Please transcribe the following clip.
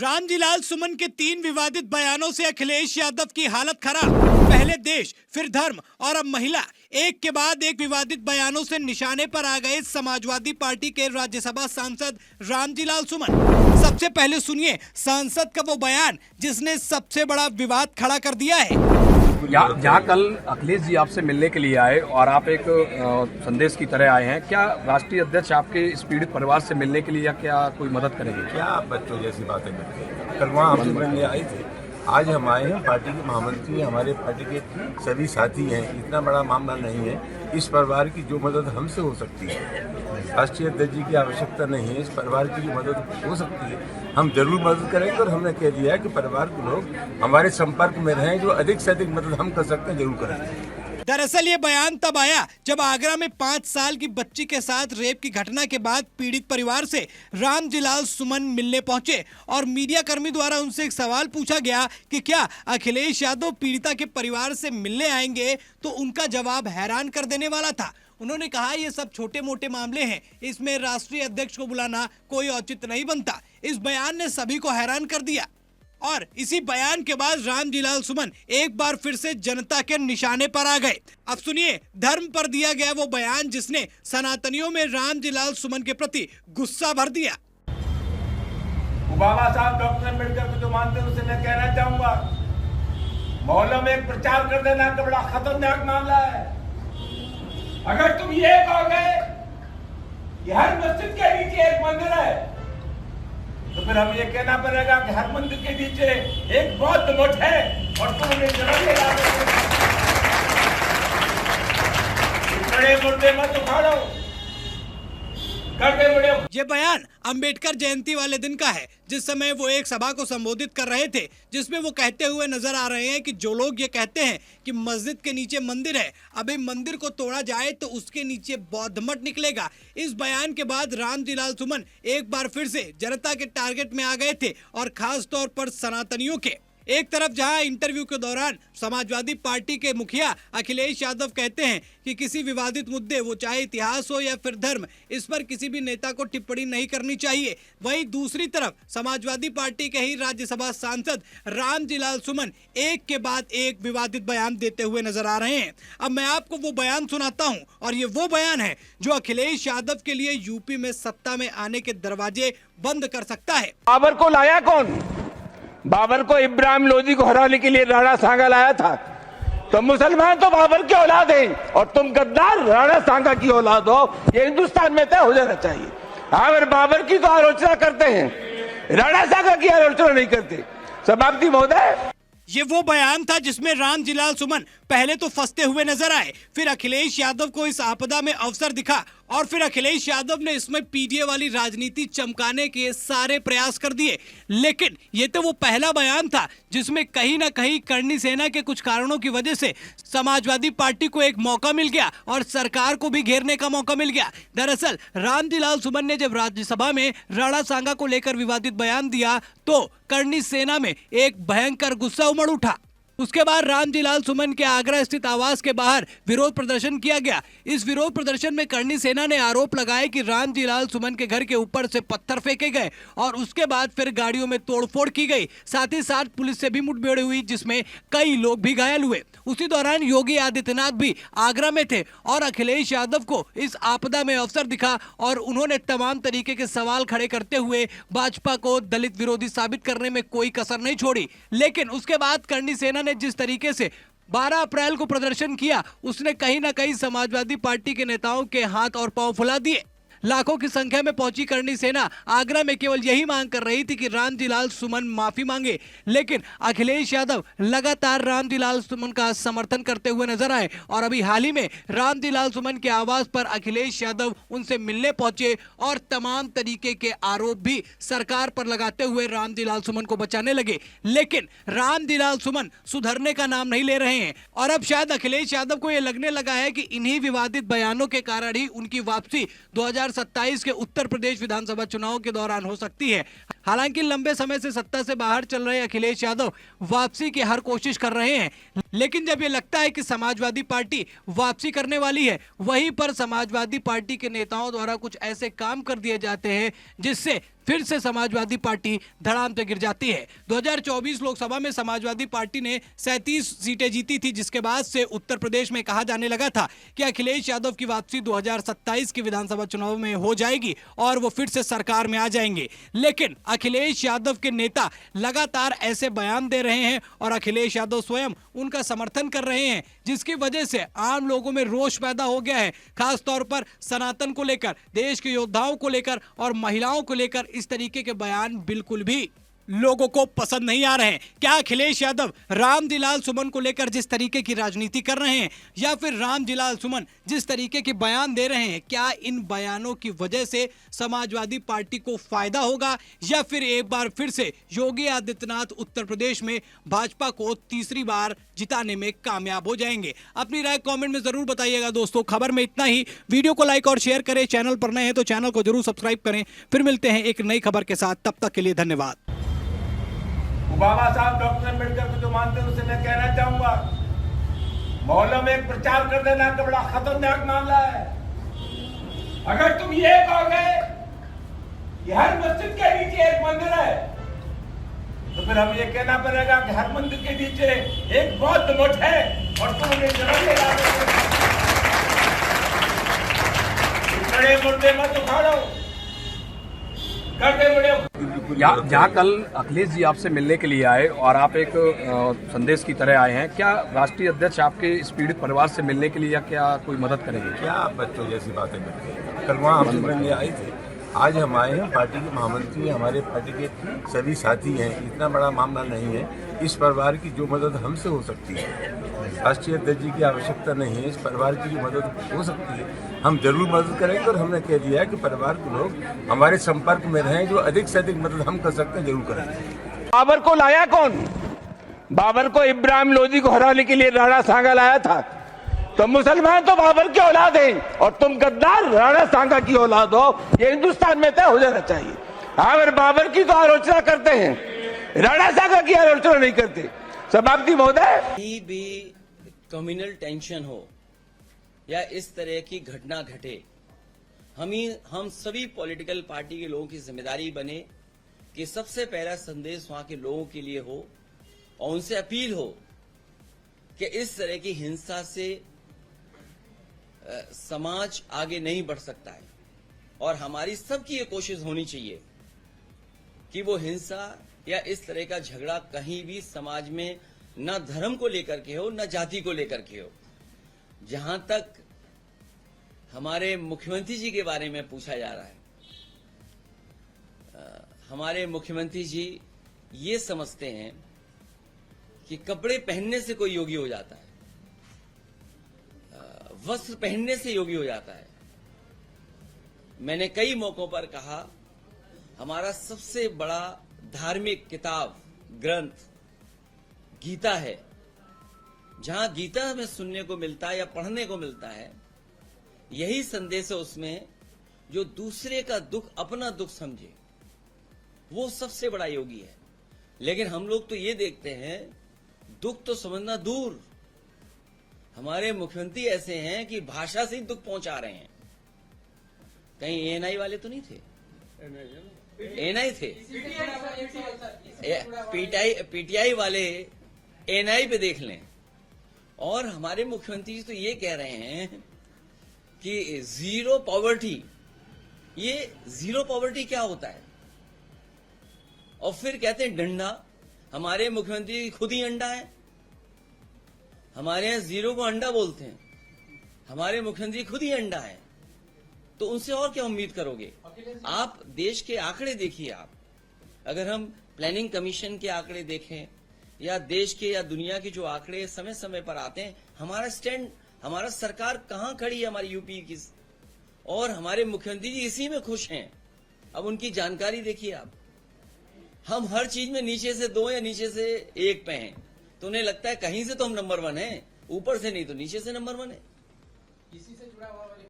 रामजीलाल सुमन के 3 विवादित बयानों से अखिलेश यादव की हालत खराब। पहले देश, फिर धर्म और अब महिला, एक के बाद एक विवादित बयानों से निशाने पर आ गए समाजवादी पार्टी के राज्यसभा सांसद रामजीलाल सुमन। सबसे पहले सुनिए सांसद का वो बयान जिसने सबसे बड़ा विवाद खड़ा कर दिया है। जहाँ कल अखिलेश जी आपसे मिलने के लिए आए और आप एक संदेश की तरह आए हैं, क्या राष्ट्रीय अध्यक्ष आपके इस पीड़ित परिवार से मिलने के लिए या क्या कोई मदद करेंगे? क्या आप बच्चों जैसी बातें करते हैं? कल वहाँ हमसे मिलने आए थे, आज हम आए हैं। पार्टी के महामंत्री, हमारे पार्टी के सभी साथी हैं। इतना बड़ा मामला नहीं है। इस परिवार की जो मदद हमसे हो सकती है, राष्ट्रीय अध्यक्ष जी की आवश्यकता नहीं है। इस परिवार की जो मदद हो सकती है हम जरूर मदद करेंगे और हमने कह दिया है कि परिवार के लोग हमारे संपर्क में रहें, जो अधिक से अधिक मदद हम कर सकते हैं जरूर करेंगे। दरअसल ये बयान तब आया जब आगरा में 5 साल की बच्ची के साथ रेप की घटना के बाद पीड़ित परिवार से रामजीलाल सुमन मिलने पहुंचे और मीडिया कर्मी द्वारा उनसे एक सवाल पूछा गया कि क्या अखिलेश यादव पीड़िता के परिवार से मिलने आएंगे, तो उनका जवाब हैरान कर देने वाला था। उन्होंने कहा ये सब छोटे मोटे मामले हैं, इसमें राष्ट्रीय अध्यक्ष को बुलाना कोई औचित्य नहीं बनता। इस बयान ने सभी को हैरान कर दिया और इसी बयान के बाद रामजीलाल सुमन एक बार फिर से जनता के निशाने पर आ गए। अब सुनिए धर्म पर दिया गया वो बयान जिसने सनातनियों में रामजीलाल सुमन के प्रति गुस्सा भर दिया। बाबा साहब डॉक्टर अम्बेडकर को जो मानते हैं उसे मैं कहना चाहूंगा, मोहल्लों में एक प्रचार कर देना का बड़ा खतरनाक मामला है। अगर तुम ये कहोगे कि हर मस्जिद के नीचे एक मंदिर है, तो फिर हम ये कहना पड़ेगा कि हर मंदिर के नीचे एक बौद्ध मठ है और तुम उन्हें जन्म ले बड़े मुर्दे मत उखाड़ो, करते बड़े। ये बयान अंबेडकर जयंती वाले दिन का है, जिस समय वो एक सभा को संबोधित कर रहे थे, जिसमें वो कहते हुए नजर आ रहे हैं कि जो लोग ये कहते हैं कि मस्जिद के नीचे मंदिर है, अभी मंदिर को तोड़ा जाए तो उसके नीचे बौद्ध मठ निकलेगा। इस बयान के बाद रामजीलाल सुमन एक बार फिर से जनता के टारगेट में आ गए थे और खास तौर पर सनातनियों के। एक तरफ जहां इंटरव्यू के दौरान समाजवादी पार्टी के मुखिया अखिलेश यादव कहते हैं कि किसी विवादित मुद्दे, वो चाहे इतिहास हो या फिर धर्म, इस पर किसी भी नेता को टिप्पणी नहीं करनी चाहिए, वहीं दूसरी तरफ समाजवादी पार्टी के ही राज्यसभा सांसद रामजीलाल सुमन एक के बाद एक विवादित बयान देते हुए नजर आ रहे हैं। अब मैं आपको वो बयान सुनाता हूँ और ये वो बयान है जो अखिलेश यादव के लिए यूपी में सत्ता में आने के दरवाजे बंद कर सकता है। बाबर को लाया कौन? बाबर को इब्राहिम लोदी को हराने के लिए राणा सांगा लाया था। तो मुसलमान तो बाबर की औलाद हैं और तुम गद्दार राणा सांगा की औलाद हो, ये हिंदुस्तान में तय हो जाना चाहिए। अगर बाबर की तो आलोचना करते हैं, राणा सांगा की आलोचना नहीं करते। समाप्ति महोदय। ये वो बयान था जिसमें रामजीलाल सुमन पहले तो फंसते हुए नजर आए, फिर अखिलेश यादव को इस आपदा में अवसर दिखा और फिर अखिलेश यादव ने इसमें पीडीए वाली राजनीति चमकाने के सारे प्रयास कर दिए। लेकिन ये तो वो पहला बयान था जिसमें कहीं ना कहीं करनी सेना के कुछ कारणों की वजह से समाजवादी पार्टी को एक मौका मिल गया और सरकार को भी घेरने का मौका मिल गया। दरअसल रामजीलाल सुमन ने जब राज्यसभा में राणा सांगा को लेकर विवादित बयान दिया तो करनी सेना में एक भयंकर गुस्सा उमड़ उठा। उसके बाद रामजीलाल सुमन के आगरा स्थित आवास के बाहर विरोध प्रदर्शन किया गया। इस विरोध प्रदर्शन में करनी सेना ने आरोप लगाया कि रामजीलाल सुमन के घर के ऊपर से पत्थर फेंके गए और उसके बाद फिर गाड़ियों में तोड़फोड़ की गई। साथ ही साथ पुलिस से भी मुठभेड़ हुई जिसमें कई लोग भी घायल हुए। उसी दौरान योगी आदित्यनाथ भी आगरा में थे और अखिलेश यादव को इस आपदा में अवसर दिखा और उन्होंने तमाम तरीके के सवाल खड़े करते हुए भाजपा को दलित विरोधी साबित करने में कोई कसर नहीं छोड़ी। लेकिन उसके बाद करनी सेना जिस तरीके से 12 अप्रैल को प्रदर्शन किया, उसने कहीं ना कहीं समाजवादी पार्टी के नेताओं के हाथ और पांव फुला दिए। लाखों की संख्या में पहुंची करनी सेना आगरा में केवल यही मांग कर रही थी कि रामजीलाल सुमन माफी मांगे, लेकिन अखिलेश यादव लगातार रामजीलाल सुमन का समर्थन करते हुए नजर आए और अभी हाल ही में रामजीलाल सुमन के आवास पर अखिलेश यादव उनसे मिलने पहुंचे और तमाम तरीके के आरोप भी सरकार पर लगाते हुए रामजीलाल सुमन को बचाने लगे। लेकिन रामजीलाल सुमन सुधरने का नाम नहीं ले रहे हैं और अब शायद अखिलेश यादव को यह लगने लगा है कि इन्हीं विवादित बयानों के कारण ही उनकी वापसी 2027 के उत्तर प्रदेश विधानसभा चुनाव के दौरान हो सकती है। हालांकि लंबे समय से सत्ता से बाहर चल रहे अखिलेश यादव वापसी की हर कोशिश कर रहे हैं, लेकिन जब ये लगता है कि समाजवादी पार्टी वापसी करने वाली है, वहीं पर समाजवादी पार्टी के नेताओं द्वारा कुछ ऐसे काम कर दिए जाते हैं जिससे फिर से समाजवादी पार्टी धड़ाम से गिर जाती है। 2024 लोकसभा में समाजवादी पार्टी ने 37 सीटें जीती थी, जिसके बाद से उत्तर प्रदेश में कहा जाने लगा था कि अखिलेश यादव की वापसी 2027 के विधानसभा चुनाव में हो जाएगी और वो फिर से सरकार में आ जाएंगे। लेकिन अखिलेश यादव के नेता लगातार ऐसे बयान दे रहे हैं और अखिलेश यादव स्वयं उनका समर्थन कर रहे हैं, जिसकी वजह से आम लोगों में रोष पैदा हो गया है, खास तौर पर सनातन को लेकर, देश के योद्धाओं को लेकर और महिलाओं को लेकर। इस तरीके के बयान बिल्कुल भी लोगों को पसंद नहीं आ रहे हैं। क्या अखिलेश यादव रामजीलाल सुमन को लेकर जिस तरीके की राजनीति कर रहे हैं या फिर रामजीलाल सुमन जिस तरीके के बयान दे रहे हैं, क्या इन बयानों की वजह से समाजवादी पार्टी को फायदा होगा या फिर एक बार फिर से योगी आदित्यनाथ उत्तर प्रदेश में भाजपा को तीसरी बार जिताने में कामयाब हो जाएंगे? अपनी राय कमेंट में जरूर बताइएगा दोस्तों। खबर में इतना ही। वीडियो को लाइक और शेयर करें। चैनल पर नए हैं तो चैनल को जरूर सब्सक्राइब करें। फिर मिलते हैं एक नई खबर के साथ, तब तक के लिए धन्यवाद। बाबा साहब डॉक्टर अम्बेडकर को जो मानते हैं उसे मैं कहना चाहूंगा, मोहल्लों में एक प्रचार कर देना का बड़ा खतरनाक मामला है। अगर तुम ये कहोगे कि हर मस्जिद के नीचे एक मंदिर है, तो फिर हम ये कहना पड़ेगा कि हर मंदिर के नीचे एक बौद्ध मठ है और तुम उन्हें जरूर ले जाओगे। बड़े मुर्दे मत उखाड़ो, करते बड़े। जहाँ कल अखिलेश जी आपसे मिलने के लिए आए और आप एक संदेश की तरह आए हैं, क्या राष्ट्रीय अध्यक्ष आपके इस पीड़ित परिवार से मिलने के लिए या क्या कोई मदद करेंगे? क्या आप बच्चों जैसी बातें करते हैं? कल वहाँ हमसे मिलने आए थे, आज हम आए हैं। पार्टी के महामंत्री हमारे पार्टी के सभी साथी हैं। इतना बड़ा मामला नहीं है। इस परिवार की जो मदद हमसे हो सकती है, राष्ट्रीय अध्यक्ष जी की आवश्यकता नहीं है। इस परिवार की जो मदद हो सकती है हम जरूर मदद करेंगे और हमने कह दिया है कि परिवार के लोग हमारे संपर्क में रहें। जो अधिक से अधिक मदद हम कर सकते हैं जरूर करेंगे। बाबर को लाया कौन? बाबर को इब्राहिम लोधी को हराने के लिए राणा सांगा लाया था। तो मुसलमान तो बाबर की औलाद हैं और तुम गद्दार राणा सांगा की औलाद हो। ये हिंदुस्तान में तय हो जाना चाहिए। अगर बाबर की तो आलोचना करते हैं, राणा सांगा की आलोचना नहीं करते। सभापति महोदय, कहीं भी कम्युनल टेंशन हो या इस तरह की घटना घटे, हम सभी पॉलिटिकल पार्टी के लोगों की जिम्मेदारी बने कि सबसे पहला संदेश वहां के लोगों के लिए हो और उनसे अपील हो कि इस तरह की हिंसा से समाज आगे नहीं बढ़ सकता है। और हमारी सबकी ये कोशिश होनी चाहिए कि वो हिंसा या इस तरह का झगड़ा कहीं भी समाज में न धर्म को लेकर के हो न जाति को लेकर के हो। जहां तक हमारे मुख्यमंत्री जी के बारे में पूछा जा रहा है, हमारे मुख्यमंत्री जी ये समझते हैं कि कपड़े पहनने से कोई योगी हो जाता है, वस्त्र पहनने से योगी हो जाता है। मैंने कई मौकों पर कहा, हमारा सबसे बड़ा धार्मिक किताब ग्रंथ गीता है। जहां गीता हमें सुनने को मिलता है या पढ़ने को मिलता है, यही संदेश है उसमें, जो दूसरे का दुख अपना दुख समझे वो सबसे बड़ा योगी है। लेकिन हम लोग तो ये देखते हैं, दुख तो समझना दूर, हमारे मुख्यमंत्री ऐसे हैं कि भाषा से ही दुख पहुंचा रहे हैं। कहीं एएनआई वाले तो नहीं थे? एएनआई थे, पीटीआई वाले एएनआई पे देख लें। और हमारे मुख्यमंत्री तो ये कह रहे हैं कि जीरो पॉवर्टी, ये जीरो पॉवर्टी क्या होता है? और फिर कहते हैं डंडा। हमारे मुख्यमंत्री खुद ही अंडा है। हमारे यहां जीरो को अंडा बोलते हैं, हमारे मुख्यमंत्री खुद ही अंडा है। तो उनसे और क्या उम्मीद करोगे? आप देश के आंकड़े देखिए। आप अगर हम प्लानिंग कमीशन के आंकड़े देखें या देश के या दुनिया के जो आंकड़े समय समय पर आते हैं, हमारा स्टैंड, हमारा सरकार कहां खड़ी है हमारी यूपी की, और हमारे मुख्यमंत्री जी इसी में खुश हैं। अब उनकी जानकारी देखिए आप। हम हर चीज में नीचे से 2 या नीचे से 1 पे हैं, तो उन्हें लगता है कहीं से तो हम नंबर 1 हैं, ऊपर से नहीं तो नीचे से नंबर 1 है।